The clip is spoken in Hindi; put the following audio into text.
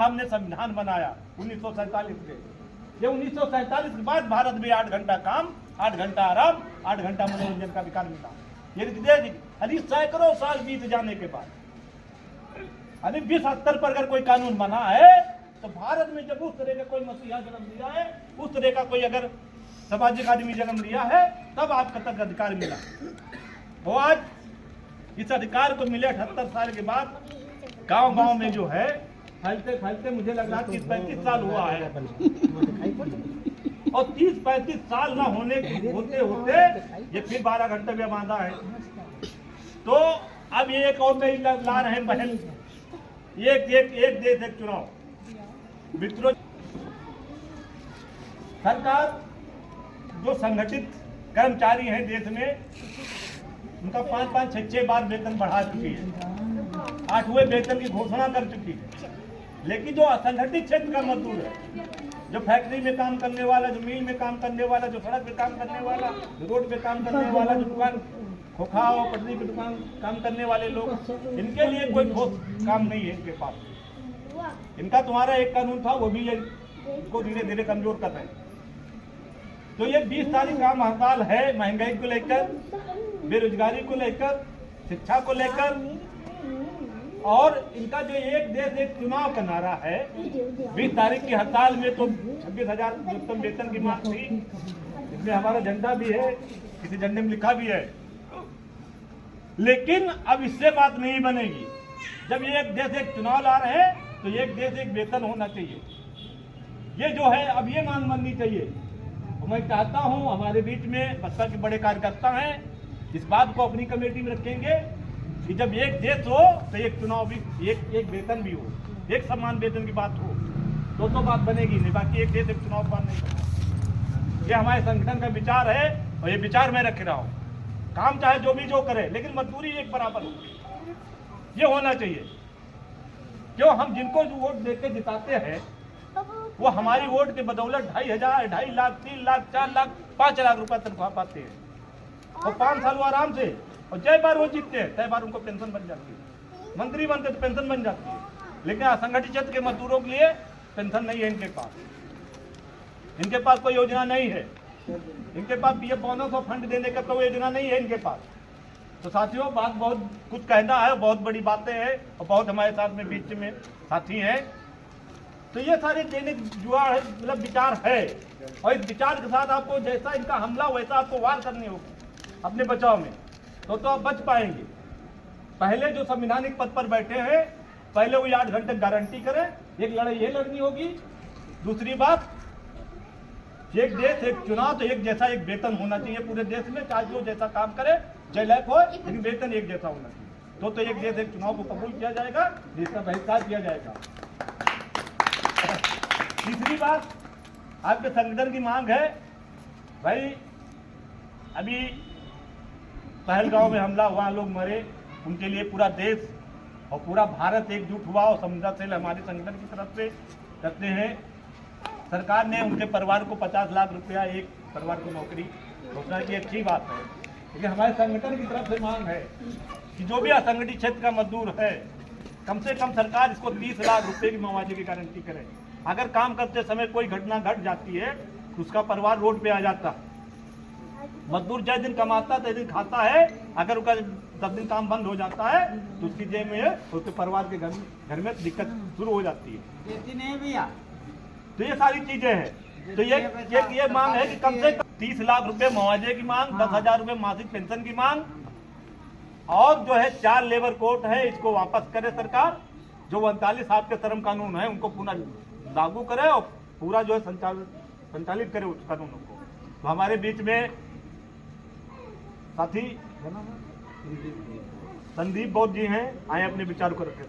साहब ने संविधान बनाया 1947 में। ये 1947 के बाद भारत में 8 घंटा काम, 8 घंटा आराम, 8 घंटा मनोरंजन का अधिकार मिला। ये अभी सैकड़ों साल बीत जाने के बाद अभी विश्व स्तर पर अगर कोई कानून बना है तो भारत में जब उस तरह का कोई मसीहा जन्म लिया है, उस तरह का कोई अगर सामाजिक आदमी जन्म लिया है, तब आपका तक अधिकार मिला। वो आज इस अधिकार को मिले 78 साल के बाद गांव-गांव में जो है फैलते फैलते मुझे लग रहा है 30-35 साल हुआ है। और 30-35 साल ना होते होते ये फिर 12 घंटे में बांधा है। तो अब ये एक और नई ला रहे हैं पहल, एक देश एक चुनाव। मित्रों, सरकार जो संगठित कर्मचारी हैं देश में, उनका 5-5, 6-6 बार वेतन बढ़ा चुकी है, 8वें वेतन की घोषणा कर चुकी है। लेकिन जो असंगठित क्षेत्र का मजदूर है, जो फैक्ट्री में काम करने वाला, जो मिल में काम करने वाला, जो सड़क पे काम करने वाला, जो रोड पे काम करने वाला, जो दुकान खोखा और पटरी पे दुकान काम करने वाले लोग, इनके लिए कोई ठोस काम नहीं है इनके पास। इनका तुम्हारा एक कानून था, वो भी इनको धीरे धीरे कमजोर कर रहे हैं। तो ये 20 तारीख का हड़ताल है, महंगाई को लेकर, बेरोजगारी को लेकर, शिक्षा को लेकर, और इनका जो एक देश एक चुनाव का नारा है। 20 तारीख की हड़ताल में तो 26,000 न्यूनतम वेतन की मांग थी, इसमें हमारा झंडा भी है, किसी झंडे में लिखा भी है। लेकिन अब इससे बात नहीं बनेगी। जब ये एक देश एक चुनाव ला रहे हैं तो एक देश एक वेतन होना चाहिए। ये जो है अब ये मांग बननी चाहिए। तो मैं चाहता हूँ हमारे बीच में बसपा के बड़े कार्यकर्ता हैं, इस बात को अपनी कमेटी में रखेंगे कि जब एक देश हो तो एक चुनाव भी, एक वेतन भी हो, एक समान वेतन की बात हो, तो बात बनेगी नहीं। बाकी एक देश एक चुनाव की बात नहीं करना। ये हमारे संगठन का विचार है और ये विचार मैं रख रहा हूँ। काम चाहे जो भी जो करे, लेकिन मजदूरी एक बराबर हो, ये होना चाहिए। क्यों हम जिनको जो वोट देके जिताते हैं वो हमारी वोट के बदौलत 2,500, 2.5 लाख, 3 लाख, 4 लाख, 5 लाख रुपया तनख्वाह पाते हैं और 5 साल वो आराम से, और जय बार वो जीतते हैं तय बार उनको पेंशन बन जाती है। मंत्री बनते तो पेंशन बन जाती है, लेकिन असंगठित क्षेत्र के मजदूरों के लिए पेंशन नहीं है इनके पास। इनके पास कोई योजना नहीं है, इनके पास पीएफ बोनस और फंड देने का कोई योजना नहीं है इनके पास। तो साथियों, बात बहुत कुछ कहना है, बहुत बड़ी बातें हैं और बहुत हमारे साथ में बीच में साथी हैं। तो ये सारे देने जुआ है, मतलब विचार है, और इस विचार के साथ आपको जैसा इनका हमला वैसा आपको वार करनी होगी अपने बचाव में, तो आप बच पाएंगे। पहले जो संवैधानिक पद पर बैठे हैं, पहले वो 8 घंटे गारंटी करें। एक लड़ाई ये लड़नी होगी। दूसरी बात, एक देश एक चुनाव, तो एक जैसा एक वेतन होना चाहिए पूरे देश में, चाहे जो जैसा काम करे, जय लायक हो, लेकिन वेतन एक जैसा होना चाहिए। तो एक देश एक चुनाव को कबूल किया जाएगा, जिसका बहिष्कार किया जाएगा। तीसरी बात, आपके संगठन की मांग है, भाई अभी पहलगांव में हमला हुआ, लोग मरे, उनके लिए पूरा देश और पूरा भारत एकजुट हुआ और समझा से हमारे संगठन की तरफ से करते हैं। सरकार ने उनके परिवार को 50 लाख रुपया एक परिवार को नौकरी घोषणा की, अच्छी बात है। लेकिन हमारे संगठन की तरफ से मांग है कि जो भी असंगठित क्षेत्र का मजदूर है, कम से कम सरकार इसको 30 लाख रुपए की मुआवजे की गारंटी करे। अगर काम करते समय कोई घटना घट जाती है तो उसका परिवार रोड पे आ जाता। मजदूर जिस दिन कमाता 10 दिन खाता है, अगर उसका 10 दिन काम बंद हो जाता है तो उसकी जेब में उसके परिवार के घर में दिक्कत शुरू हो जाती है। तो ये सारी चीजें हैं। तो ये मांग है कि कम से कम 30 लाख रुपए मुआवजे की मांग, 10,000 रुपए मासिक पेंशन की मांग, और जो है 4 लेबर कोड है इसको वापस करे सरकार। जो 39 आपके श्रम कानून है उनको पुनः लागू करे और पूरा जो है संचालित करे उस कानूनों को। तो हमारे बीच में साथी संदीप बौद्ध जी हैं, आए अपने विचार को रखे।